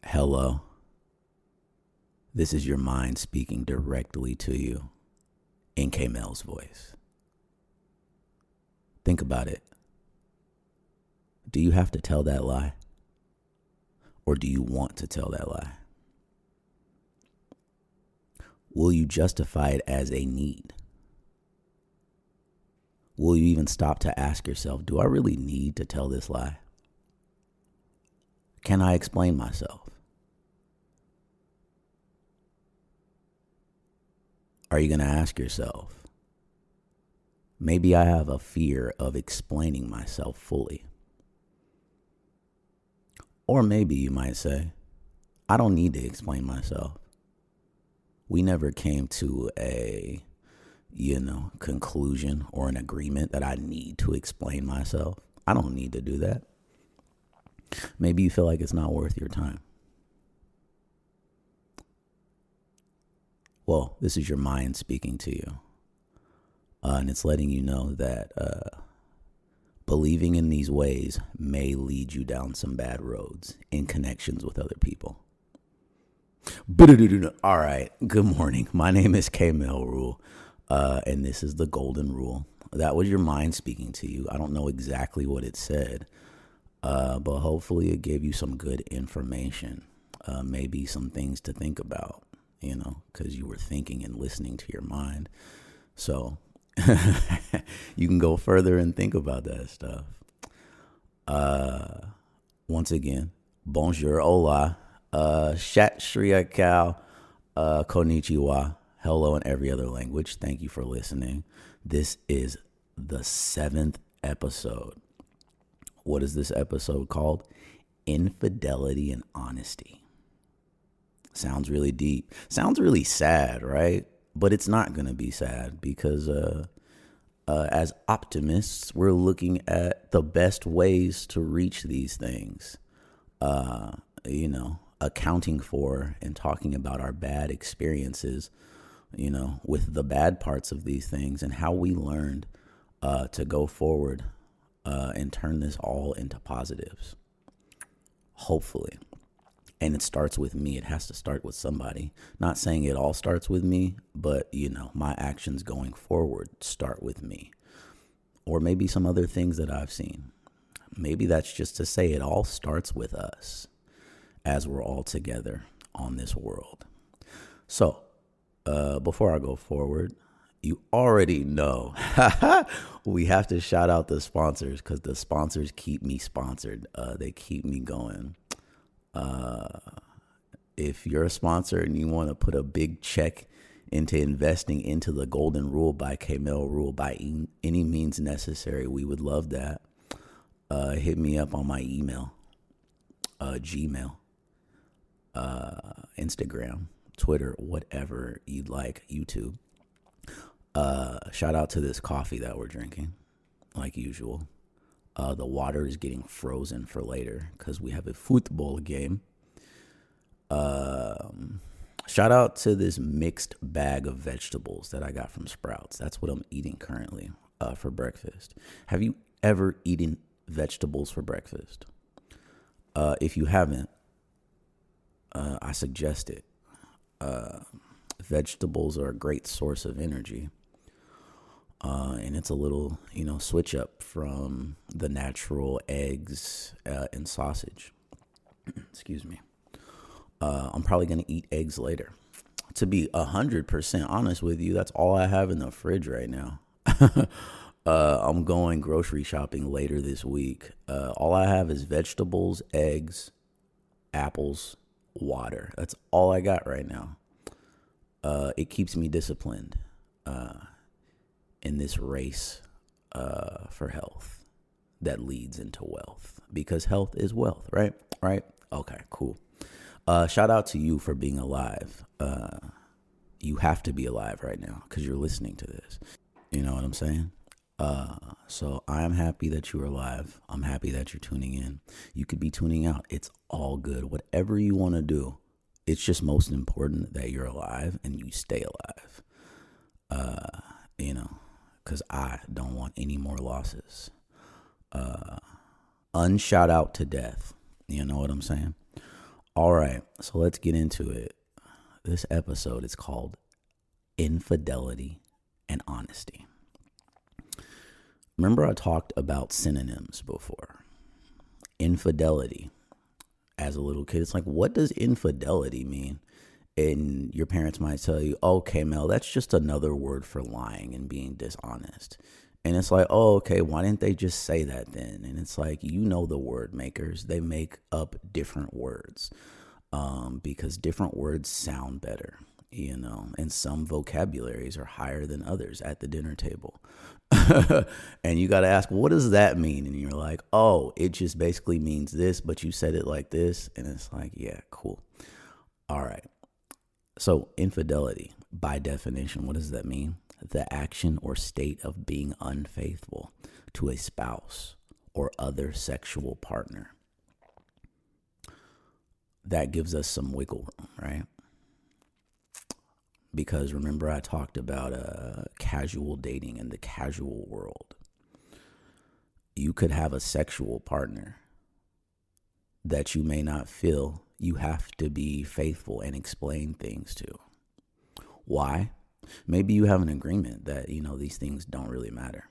Hello. This is your mind speaking directly to you in K-Mel's voice. Think about it. Do you have to tell that lie? Or do you want to tell that lie? Will you justify it as a need? Will you even stop to ask yourself, do I really need to tell this lie? Can I explain myself? Are you going to ask yourself, maybe I have a fear of explaining myself fully? Or maybe you might say, I don't need to explain myself. We never came to a, conclusion or an agreement that I need to explain myself. I don't need to do that. Maybe you feel like it's not worth your time. Well, this is your mind speaking to you. And it's letting you know that believing in these ways may lead you down some bad roads in connections with other people. All right. Good morning. My name is K-Mel Rule, and this is the Golden Rule. That was your mind speaking to you. I don't know exactly what it said, but hopefully it gave you some good information, maybe some things to think about, because you were thinking and listening to your mind. So you can go further and think about that stuff. Once again, bonjour, hola, shat shri akal, konnichiwa, hello in every other language. Thank you for listening. This is the 7th episode. What is this episode called? Infidelity and Honesty. Sounds really deep. Sounds really sad, right? But it's not going to be sad because as optimists, we're looking at the best ways to reach these things. Accounting for and talking about our bad experiences, with the bad parts of these things and how we learned to go forward and turn this all into positives. Hopefully. And it starts with me. It has to start with somebody. Not saying it all starts with me, but, my actions going forward start with me. Or maybe some other things that I've seen. Maybe that's just to say it all starts with us as we're all together on this world. So, before I go forward, you already know we have to shout out the sponsors because the sponsors keep me sponsored. They keep me going. If you're a sponsor and you want to put a big check into investing into the Golden Rule by K-Mel Rule by any means necessary, we would love that. Hit me up on my email, Gmail, Instagram, Twitter, whatever you'd like, YouTube. Shout out to this coffee that we're drinking, like usual. The water is getting frozen for later because we have a football game. Shout out to this mixed bag of vegetables that I got from Sprouts. That's what I'm eating currently for breakfast. Have you ever eaten vegetables for breakfast? If you haven't, I suggest it. Vegetables are a great source of energy. And it's a little, switch up from the natural eggs and sausage. Excuse me. I'm probably going to eat eggs later. To be 100% honest with you, that's all I have in the fridge right now. I'm going grocery shopping later this week. All I have is vegetables, eggs, apples, water. That's all I got right now. It keeps me disciplined in this race for health that leads into wealth, because health is wealth, right? Okay, cool. Shout out to you for being alive. You have to be alive right now because you're listening to this. You know what I'm saying? So I'm happy that you're alive. I'm happy that you're tuning in. You could be tuning out. It's all good. Whatever you want to do. It's just most important that you're alive and you stay alive. Because I don't want any more losses. Unshout out to death. You know what I'm saying? All right, so let's get into it. This episode is called Infidelity and Honesty. Remember, I talked about synonyms before. Infidelity. As a little kid, it's like, what does infidelity mean? And your parents might tell you, okay, Mel, that's just another word for lying and being dishonest. And it's like, oh, okay, why didn't they just say that then? And it's like, the word makers, they make up different words because different words sound better, and some vocabularies are higher than others at the dinner table. And you got to ask, what does that mean? And you're like, oh, it just basically means this, but you said it like this. And it's like, yeah, cool. All right. So infidelity, by definition, what does that mean? The action or state of being unfaithful to a spouse or other sexual partner. That gives us some wiggle room, right? Because remember, I talked about casual dating in the casual world. You could have a sexual partner that you may not feel you have to be faithful and explain things to. Why? Maybe you have an agreement that, these things don't really matter.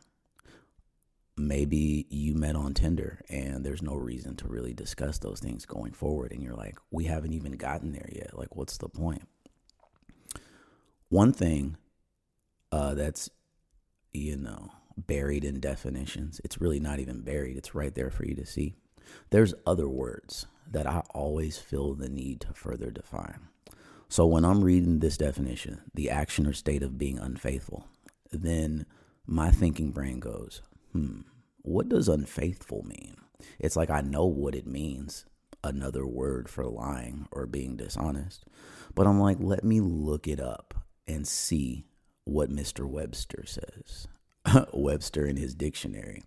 Maybe you met on Tinder and there's no reason to really discuss those things going forward. And you're like, we haven't even gotten there yet. Like, what's the point? One thing that's, buried in definitions, it's really not even buried. It's right there for you to see. There's other words that I always feel the need to further define. So when I'm reading this definition, the action or state of being unfaithful, then my thinking brain goes, what does unfaithful mean? It's like I know what it means, another word for lying or being dishonest. But I'm like, let me look it up and see what Mr. Webster says. Webster in his dictionary.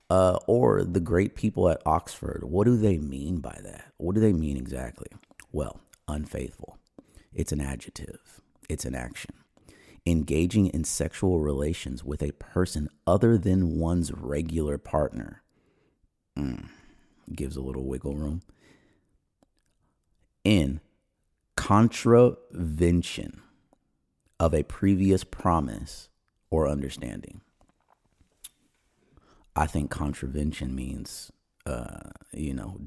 Or the great people at Oxford. What do they mean by that? What do they mean exactly? Well, unfaithful. It's an adjective. It's an action. Engaging in sexual relations with a person other than one's regular partner. Gives a little wiggle room. In contravention of a previous promise or understanding. I think contravention means,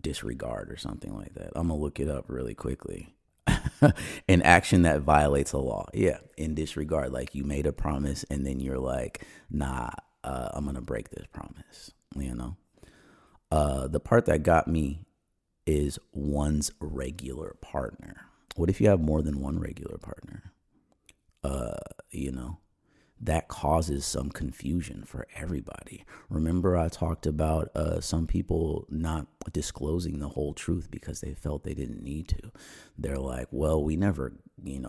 disregard or something like that. I'm going to look it up really quickly. An action that violates a law. Yeah, in disregard. Like you made a promise and then you're like, nah, I'm going to break this promise, The part that got me is one's regular partner. What if you have more than one regular partner? That causes some confusion for everybody. Remember, I talked about some people not disclosing the whole truth because they felt they didn't need to. They're like, well, we never,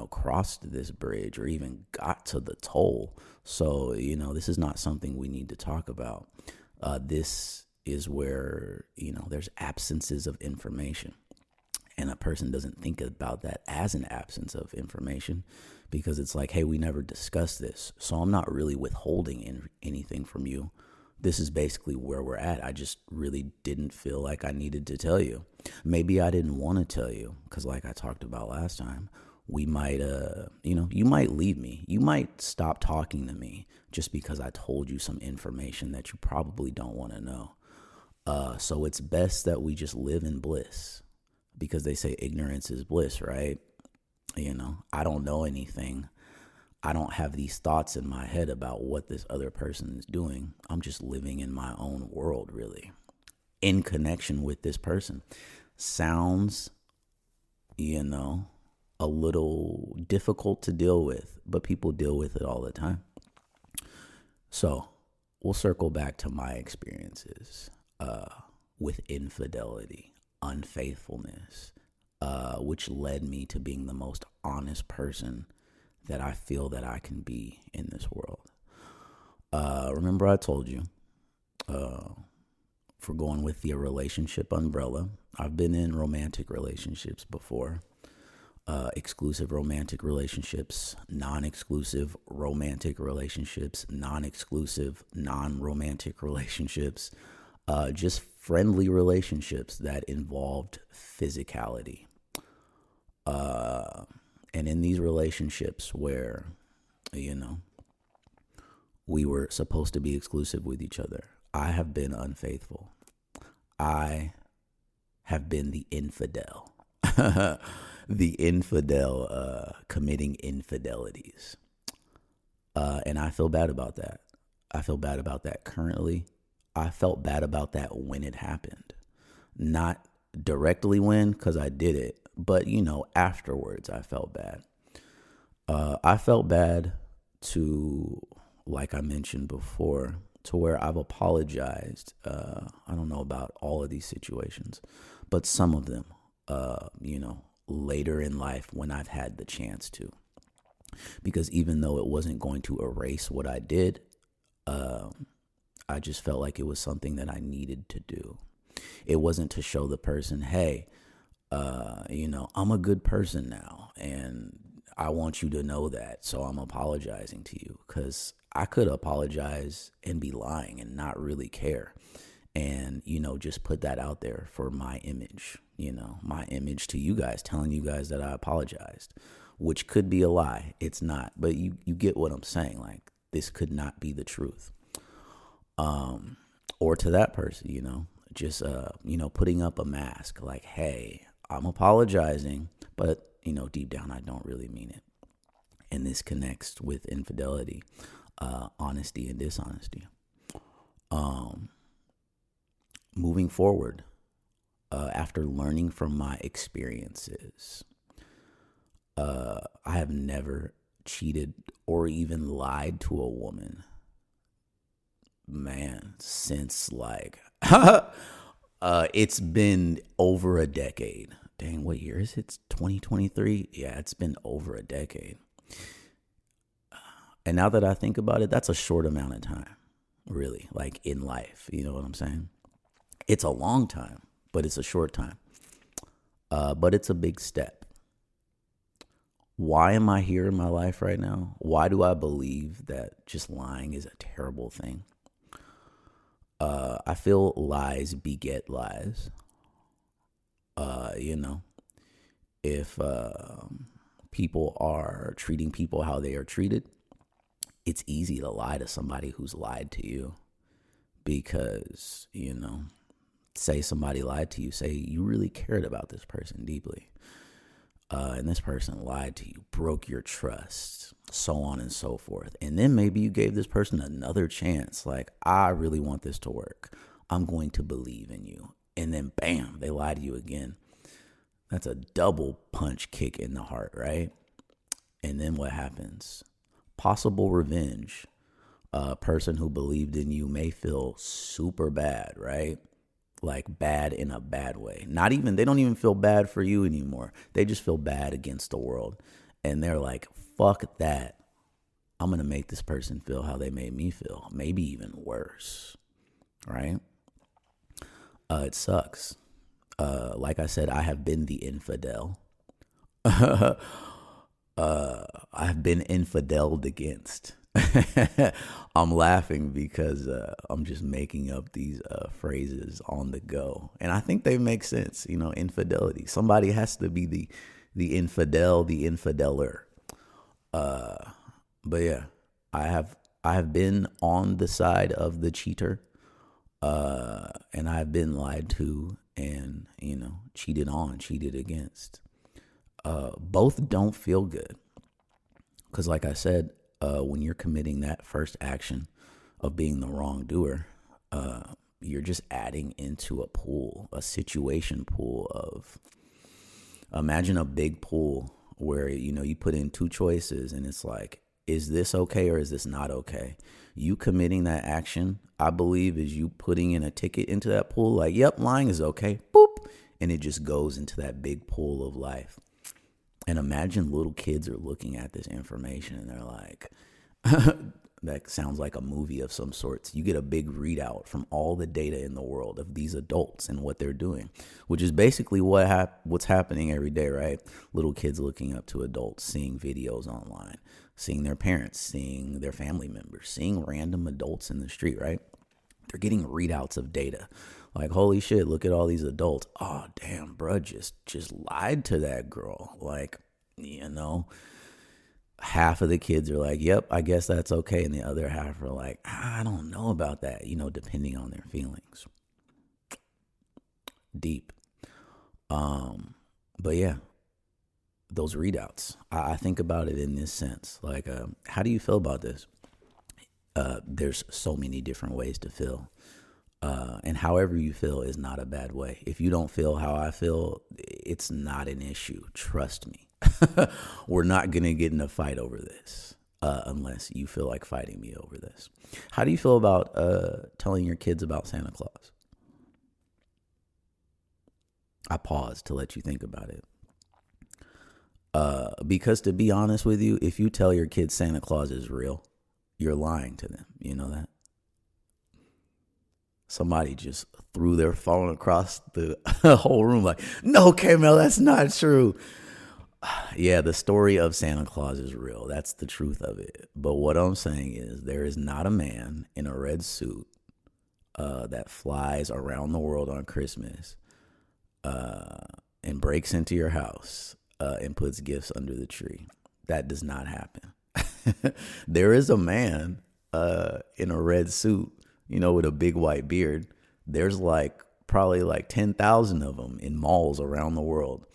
crossed this bridge or even got to the toll. So, this is not something we need to talk about. This is where, there's absences of information. And a person doesn't think about that as an absence of information because it's like, hey, we never discussed this. So I'm not really withholding anything from you. This is basically where we're at. I just really didn't feel like I needed to tell you. Maybe I didn't want to tell you because like I talked about last time, we might, you might leave me. You might stop talking to me just because I told you some information that you probably don't want to know. So it's best that we just live in bliss. Because they say ignorance is bliss, right? I don't know anything. I don't have these thoughts in my head about what this other person is doing. I'm just living in my own world, really, in connection with this person. Sounds, a little difficult to deal with, but people deal with it all the time. So we'll circle back to my experiences with infidelity. Unfaithfulness, which led me to being the most honest person that I feel that I can be in this world. Remember I told you, for going with the relationship umbrella, I've been in romantic relationships before, exclusive romantic relationships, non-exclusive romantic relationships, non-exclusive non-romantic relationships, just friendly relationships that involved physicality. And in these relationships where, you know, we were supposed to be exclusive with each other, I have been unfaithful. I have been the infidel. The infidel committing infidelities. And I feel bad about that. I feel bad about that currently. I felt bad about that when it happened. Not directly when, because I did it, but, you know, afterwards I felt bad. I felt bad to, like I mentioned before, to where I've apologized. I don't know about all of these situations, but some of them, you know, later in life when I've had the chance to. Because even though it wasn't going to erase what I did, I just felt like it was something that I needed to do. It wasn't to show the person, hey, you know, I'm a good person now, and I want you to know that, so I'm apologizing to you. Because I could apologize and be lying and not really care. And, you know, just put that out there for my image, you know, my image to you guys, telling you guys that I apologized, which could be a lie. It's not. But you get what I'm saying. Like, this could not be the truth. Or to that person, you know, just, you know, putting up a mask like, hey, I'm apologizing, but, you know, deep down, I don't really mean it. And this connects with infidelity, honesty and dishonesty. Moving forward, after learning from my experiences, I have never cheated or even lied to a woman, man, since like, it's been over a decade. Dang, what year is it? It's 2023. Yeah, it's been over a decade. And now that I think about it, that's a short amount of time, really, like in life. You know what I'm saying? It's a long time, but it's a short time. But it's a big step. Why am I here in my life right now? Why do I believe that just lying is a terrible thing? I feel lies beget lies. You know, if people are treating people how they are treated, it's easy to lie to somebody who's lied to you. Because, you know, say somebody lied to you, say you really cared about this person deeply. And this person lied to you, broke your trust, so on and so forth. And then maybe you gave this person another chance. Like, I really want this to work. I'm going to believe in you. And then bam, they lie to you again. That's a double punch kick in the heart, right? And then what happens? Possible revenge. A person who believed in you may feel super bad, right? Like bad in a bad way. They don't even feel bad for you anymore. They just feel bad against the world. And they're like, fuck that. I'm going to make this person feel how they made me feel. Maybe even worse, right? It sucks. Like I said, I have been the infidel. I've been infideled against. I'm laughing because I'm just making up these phrases on the go, and I think they make sense. You know, infidelity. Somebody has to be the infidel, the infideler. But yeah, I have been on the side of the cheater, and I've been lied to, and you know, cheated on, cheated against. Both don't feel good, because like I said. When you're committing that first action of being the wrongdoer, you're just adding into a situation pool of, imagine a big pool where, you know, you put in two choices and it's like, is this okay or is this not okay? You committing that action, I believe, is you putting in a ticket into that pool, like, yep, lying is okay, boop, and it just goes into that big pool of life. And imagine little kids are looking at this information and they're like, that sounds like a movie of some sorts. You get a big readout from all the data in the world of these adults and what they're doing, which is basically what's happening every day, right? Little kids looking up to adults, seeing videos online, seeing their parents, seeing their family members, seeing random adults in the street, right? They're getting readouts of data. Like, holy shit, look at all these adults. Oh, damn, bro, just lied to that girl. Like, half of the kids are like, yep, I guess that's okay. And the other half are like, I don't know about that, depending on their feelings. Deep. But yeah, those readouts, I think about it in this sense. Like, how do you feel about this? There's so many different ways to feel. And however you feel is not a bad way. If you don't feel how I feel, it's not an issue. Trust me. We're not going to get in a fight over this unless you feel like fighting me over this. How do you feel about telling your kids about Santa Claus? I paused to let you think about it. Because to be honest with you, if you tell your kids Santa Claus is real, you're lying to them. You know that? Somebody just threw their phone across the whole room like, no, K-Mel, that's not true. Yeah, the story of Santa Claus is real. That's the truth of it. But what I'm saying is there is not a man in a red suit that flies around the world on Christmas and breaks into your house and puts gifts under the tree. That does not happen. There is a man in a red suit, with a big white beard. There's probably 10,000 of them in malls around the world,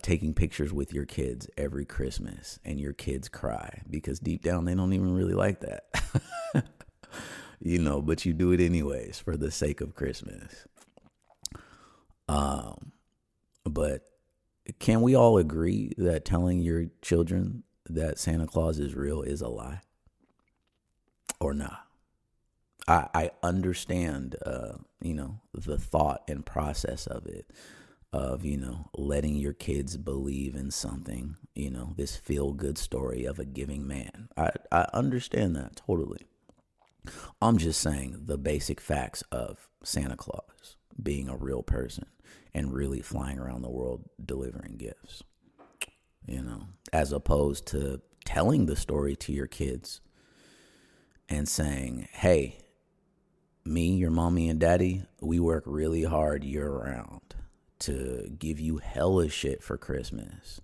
taking pictures with your kids every Christmas, and your kids cry because deep down they don't even really like that. But you do it anyways for the sake of Christmas. But can we all agree that telling your children that Santa Claus is real is a lie? Or not? I understand, the thought and process of it, of, letting your kids believe in something, this feel-good story of a giving man. I understand that totally. I'm just saying the basic facts of Santa Claus being a real person and really flying around the world delivering gifts, as opposed to telling the story to your kids and saying, hey, me, your mommy and daddy, we work really hard year round to give you hella shit for Christmas.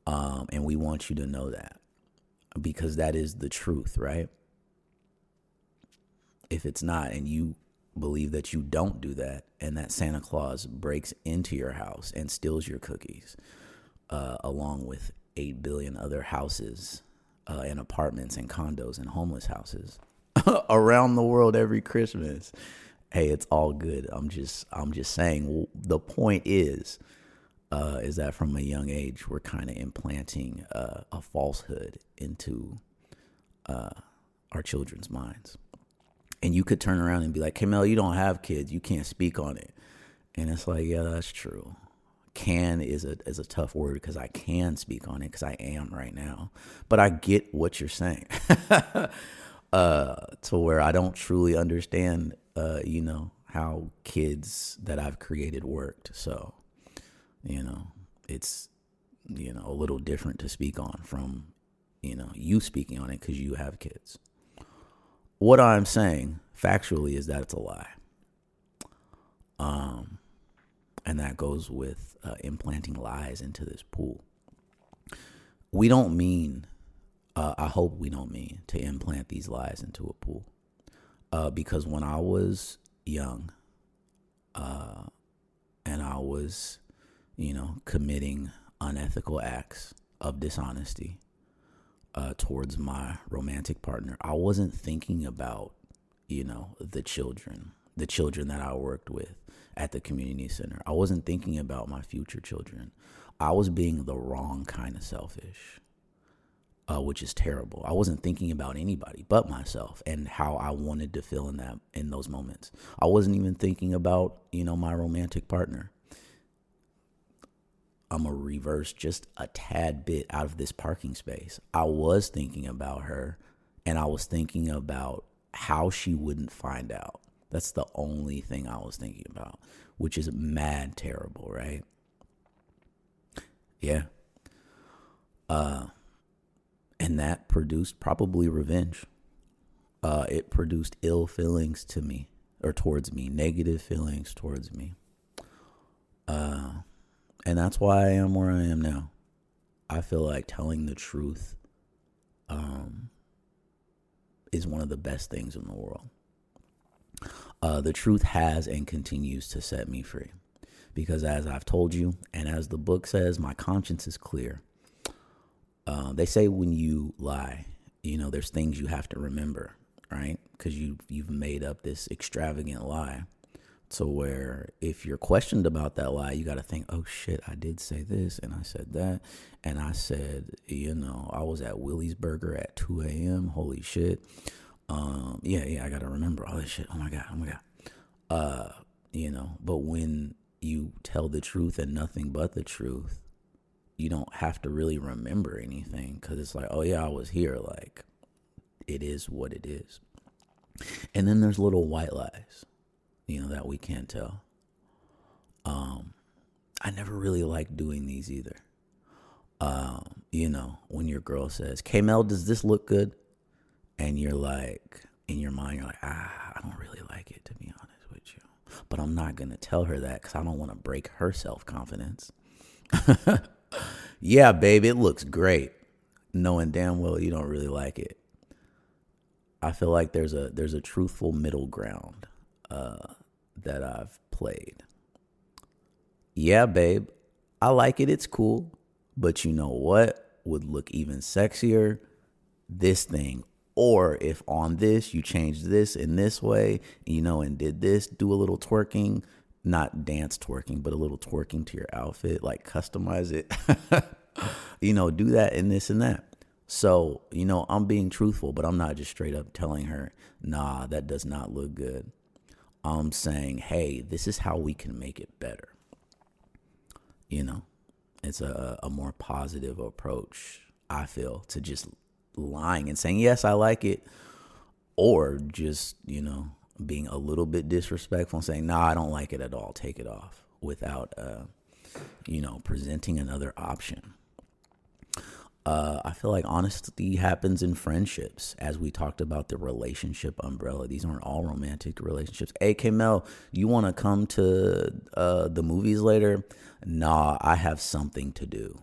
And we want you to know that, because that is the truth, right? If it's not, and you believe that you don't do that, and that Santa Claus breaks into your house and steals your cookies, along with 8 billion other houses and apartments and condos and homeless houses around the world every Christmas, hey, it's all good. I'm just saying, the point is that from a young age, we're kind of implanting a falsehood into our children's minds. And you could turn around and be like, K-Mel, you don't have kids. You can't speak on it. And it's like, yeah, that's true. Can is a tough word, because I can speak on it because I am right now. But I get what you're saying. To where I don't truly understand, how kids that I've created worked. So, it's, a little different to speak on from, you speaking on it because you have kids. What I'm saying factually is that it's a lie. And that goes with implanting lies into this pool. We don't mean, I hope we don't mean to implant these lies into a pool. Because when I was young, and I was, committing unethical acts of dishonesty towards my romantic partner, I wasn't thinking about, the children that I worked with at the community center. I wasn't thinking about my future children. I was being the wrong kind of selfish, which is terrible. I wasn't thinking about anybody but myself and how I wanted to feel in those moments. I wasn't even thinking about, my romantic partner. I'm going to reverse just a tad bit out of this parking space. I was thinking about her, and I was thinking about how she wouldn't find out. That's the only thing I was thinking about, which is mad terrible, right? Yeah. And that produced probably revenge. It produced ill feelings to me or towards me, negative feelings towards me. And that's why I am where I am now. I feel like telling the truth is one of the best things in the world. The truth has and continues to set me free. Because as I've told you, and as the book says, my conscience is clear. They say when you lie, there's things you have to remember, right? Because you've made up this extravagant lie. So where if you're questioned about that lie, you got to think, oh shit, I did say this and I said that. And I said, I was at Willie's Burger at 2 a.m. Holy shit. I got to remember all this shit. Oh my God. But when you tell the truth and nothing but the truth, you don't have to really remember anything because it's like, oh yeah, I was here. Like, it is what it is. And then there's little white lies, that we can't tell. I never really liked doing these either. When your girl says, K-Mel, does this look good? And you're like, in your mind, you're like, I don't really like it, to be honest with you. But I'm not going to tell her that because I don't want to break her self-confidence. Yeah, babe, it looks great. Knowing damn well you don't really like it. I feel like there's a truthful middle ground that I've played. Yeah, babe, I like it. It's cool. But you know what would look even sexier? This thing. Or if on this you changed this in this way, and did this, do a little twerking, not dance twerking, but a little twerking to your outfit, like customize it, do that and this and that. So, I'm being truthful, but I'm not just straight up telling her, nah, that does not look good. I'm saying, hey, this is how we can make it better. It's a more positive approach, I feel, to just lying and saying, yes, I like it. Or just, being a little bit disrespectful and saying, nah, I don't like it at all. Take it off without, presenting another option. I feel like honesty happens in friendships, as we talked about the relationship umbrella. These aren't all romantic relationships. Hey, K-Mel, you want to come to the movies later? Nah, I have something to do.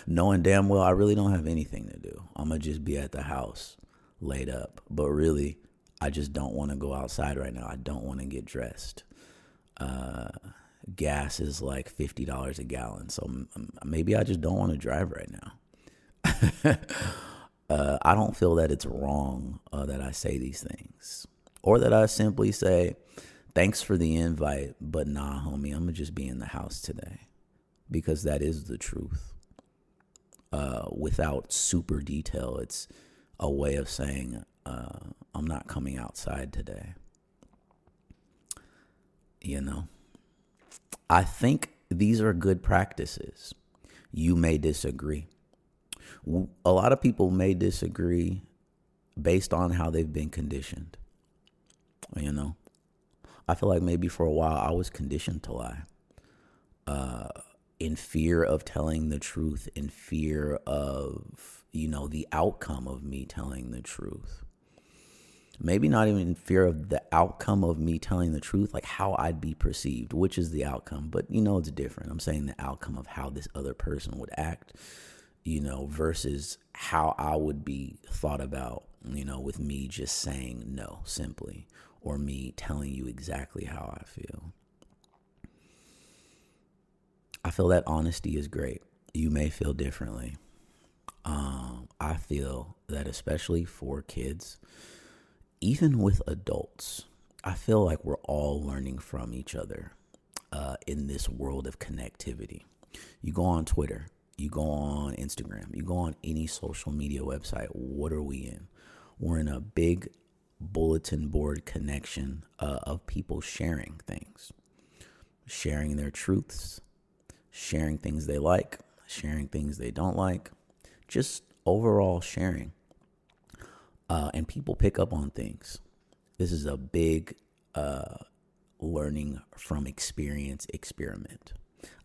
Knowing damn well I really don't have anything to do. I'm going to just be at the house laid up. But really, I just don't want to go outside right now. I don't want to get dressed. Gas is like $50 a gallon. So maybe I just don't want to drive right now. I don't feel that it's wrong that I say these things. Or that I simply say, thanks for the invite, but nah, homie, I'm going to just be in the house today. Because that is the truth. Without super detail, it's a way of saying, I'm not coming outside today. I think these are good practices. You may disagree. A lot of people may disagree based on how they've been conditioned. I feel like maybe for a while I was conditioned to lie. In fear of telling the truth, in fear of, the outcome of me telling the truth. Maybe not even in fear of the outcome of me telling the truth, like how I'd be perceived, which is the outcome. But, it's different. I'm saying the outcome of how this other person would act, versus how I would be thought about, with me just saying no, simply, or me telling you exactly how I feel. I feel that honesty is great. You may feel differently. I feel that especially for kids, even with adults, I feel like we're all learning from each other in this world of connectivity. You go on Twitter, you go on Instagram, you go on any social media website. What are we in? We're in a big bulletin board connection of people sharing things, sharing their truths, sharing things they like, sharing things they don't like, just overall sharing. And people pick up on things. This is a big learning from experience experiment.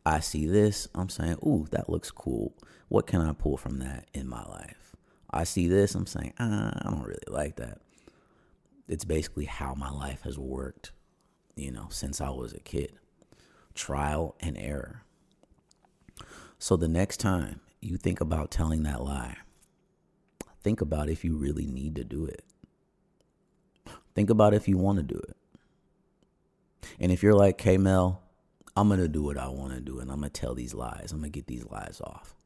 I see this, I'm saying, ooh, that looks cool. What can I pull from that in my life? I see this, I'm saying, I don't really like that. It's basically how my life has worked, since I was a kid. Trial and error. So the next time you think about telling that lie, think about if you really need to do it. Think about if you want to do it. And if you're like, "Hey, Mel, I'm going to do what I want to do and I'm going to tell these lies. I'm going to get these lies off."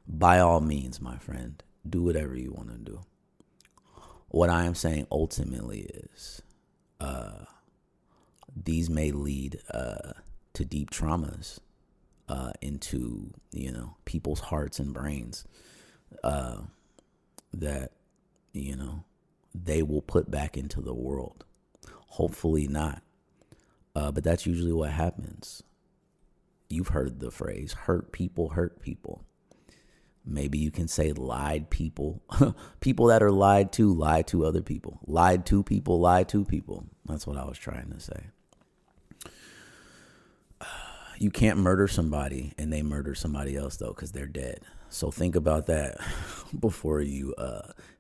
By all means, my friend, do whatever you want to do. What I am saying ultimately is these may lead to deep traumas into, people's hearts and brains that, they will put back into the world. Hopefully not. But that's usually what happens. You've heard the phrase, hurt people hurt people. Maybe you can say lied people. People that are lied to lie to other people. Lied to people lie to people. That's what I was trying to say. You can't murder somebody and they murder somebody else, though, because they're dead. So think about that before you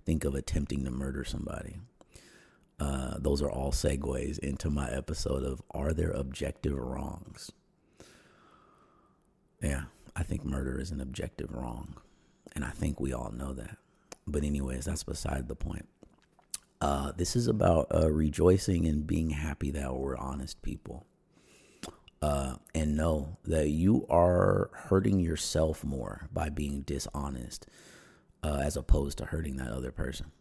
think of attempting to murder somebody. Those are all segues into my episode of Are There Objective Wrongs? Yeah, I think murder is an objective wrong. And I think we all know that. But anyways, that's beside the point. This is about rejoicing and being happy that we're honest people. And know that you are hurting yourself more by being dishonest as opposed to hurting that other person.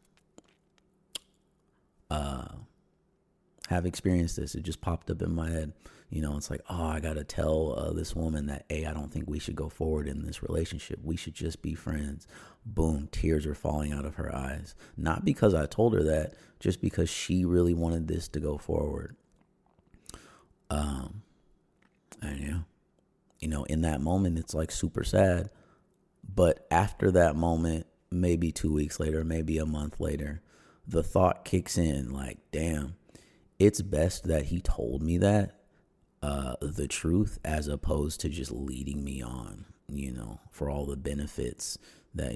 Have experienced this. It just popped up in my head. It's like, I got to tell this woman that, I don't think we should go forward in this relationship. We should just be friends. Boom, tears are falling out of her eyes. Not because I told her that, just because she really wanted this to go forward. And in that moment, it's like super sad. But after that moment, maybe 2 weeks later, maybe a month later, the thought kicks in like, damn, it's best that he told me that, the truth, as opposed to just leading me on, for all the benefits that,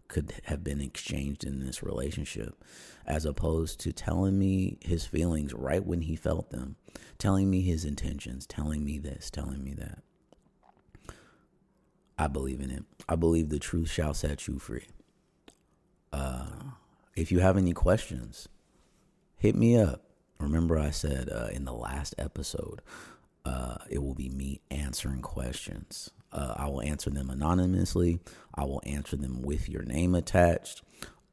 could have been exchanged in this relationship, as opposed to telling me his feelings right when he felt them, telling me his intentions, telling me this, telling me that. I believe in it. I believe the truth shall set you free. If you have any questions, hit me up. Remember I said in the last episode, it will be me answering questions. I will answer them anonymously. I will answer them with your name attached.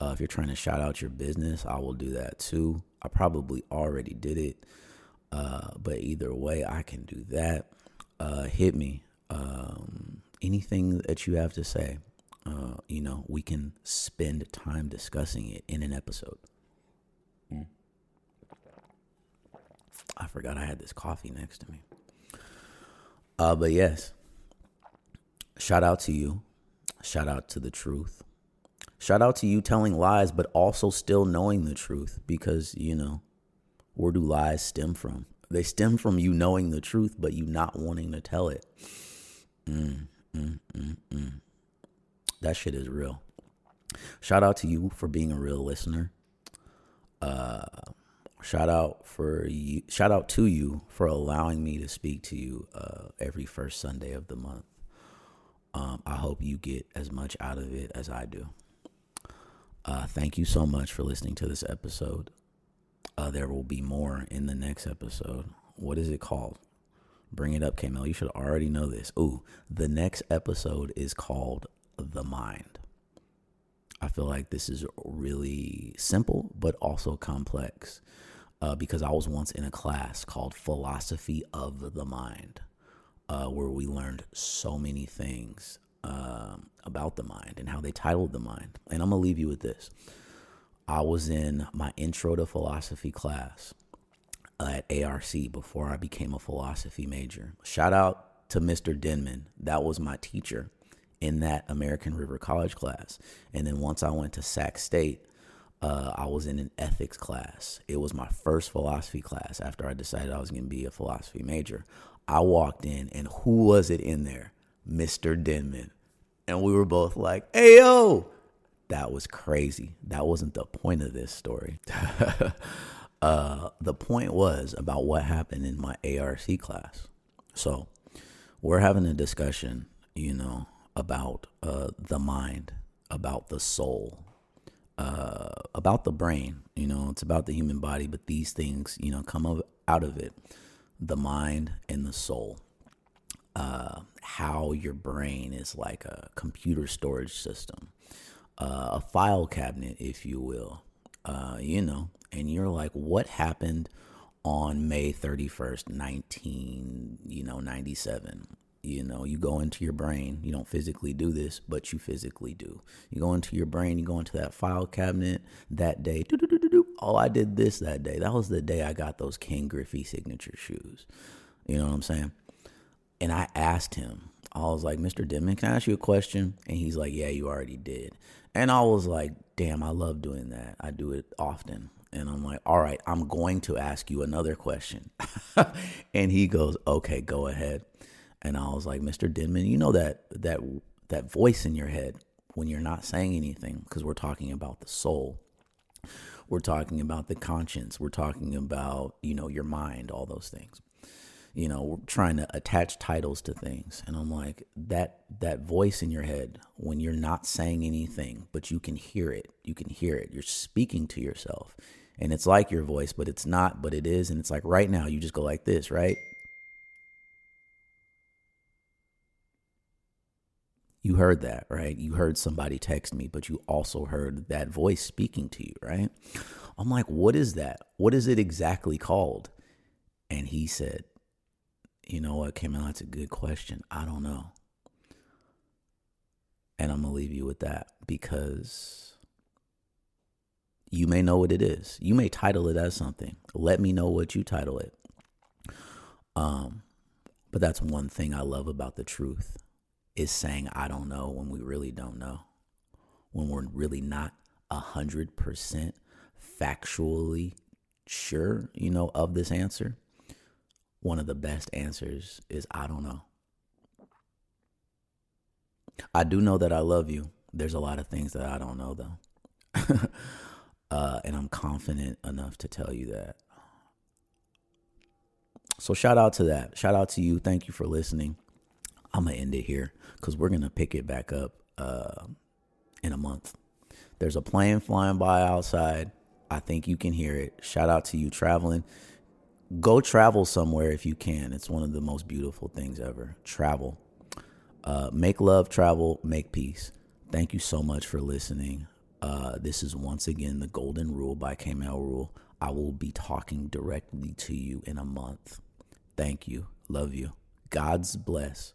If you're trying to shout out your business, I will do that too. I probably already did it. But either way, I can do that. Hit me. Anything that you have to say, we can spend time discussing it in an episode. I forgot I had this coffee next to me. But yes, shout out to you. Shout out to the truth. Shout out to you telling lies, but also still knowing the truth, because, where do lies stem from? They stem from you knowing the truth, but you not wanting to tell it. That shit is real. Shout out to you for being a real listener. Shout out to you for allowing me to speak to you every first Sunday of the month. I hope you get as much out of it as I do. Thank you so much for listening to this episode. There will be more in the next episode. What is it called? Bring it up, K-Mel. You should already know this. Ooh, the next episode is called The Mind. I feel like this is really simple, but also complex, because I was once in a class called Philosophy of the Mind, where we learned so many things about the mind and how they titled the mind. And I'm going to leave you with this. I was in my intro to philosophy class at ARC before I became a philosophy major. Shout out to Mr. Denman. That was my teacher in that American River College class. And then once I went to Sac State, I was in an ethics class. It was my first philosophy class after I decided I was going to be a philosophy major. I walked in, and who was it in there? Mr. Denman. And we were both like, "Hey, yo, that was crazy. That wasn't the point of this story. The point was about what happened in my ARC class. So we're having a discussion, about the mind, about the soul, about the brain. It's about the human body, but these things, come out of it, the mind and the soul. How your brain is like a computer storage system, a file cabinet, if you will, and you're like, what happened on May 31st, 1997? You go into your brain. You don't physically do this, but you physically do. You go into your brain, you go into that file cabinet that day. Oh, I did this that day. That was the day I got those King Griffey signature shoes. You know what I'm saying? And I asked him, I was like, Mr. Denman, can I ask you a question? And he's like, yeah, you already did. And I was like, damn, I love doing that. I do it often. And I'm like, all right, I'm going to ask you another question. And he goes, okay, go ahead. And I was like, Mr. Denman, you know that voice in your head when you're not saying anything, because we're talking about the soul. We're talking about the conscience. We're talking about, your mind, all those things. We're trying to attach titles to things. And I'm like, that voice in your head when you're not saying anything, but you can hear it. You can hear it. You're speaking to yourself. And it's like your voice, but it's not, but it is. And it's like right now, you just go like this, right? You heard that, right? You heard somebody text me, but you also heard that voice speaking to you, right? I'm like, what is that? What is it exactly called? And he said, you know what, Kimmel, that's a good question. I don't know. And I'm going to leave you with that, because you may know what it is. You may title it as something. Let me know what you title it. But that's one thing I love about the truth, is saying I don't know when we really don't know. When we're really not 100% factually sure, of this answer. One of the best answers is I don't know. I do know that I love you. There's a lot of things that I don't know, though. And I'm confident enough to tell you that. So shout out to that. Shout out to you. Thank you for listening. I'm going to end it here because we're going to pick it back up in a month. There's a plane flying by outside. I think you can hear it. Shout out to you traveling. Go travel somewhere if you can. It's one of the most beautiful things ever. Travel. Make love, travel, make peace. Thank you so much for listening. This is once again the Golden Rule by K-Mel Rule. I will be talking directly to you in a month. Thank you. Love you. God's bless.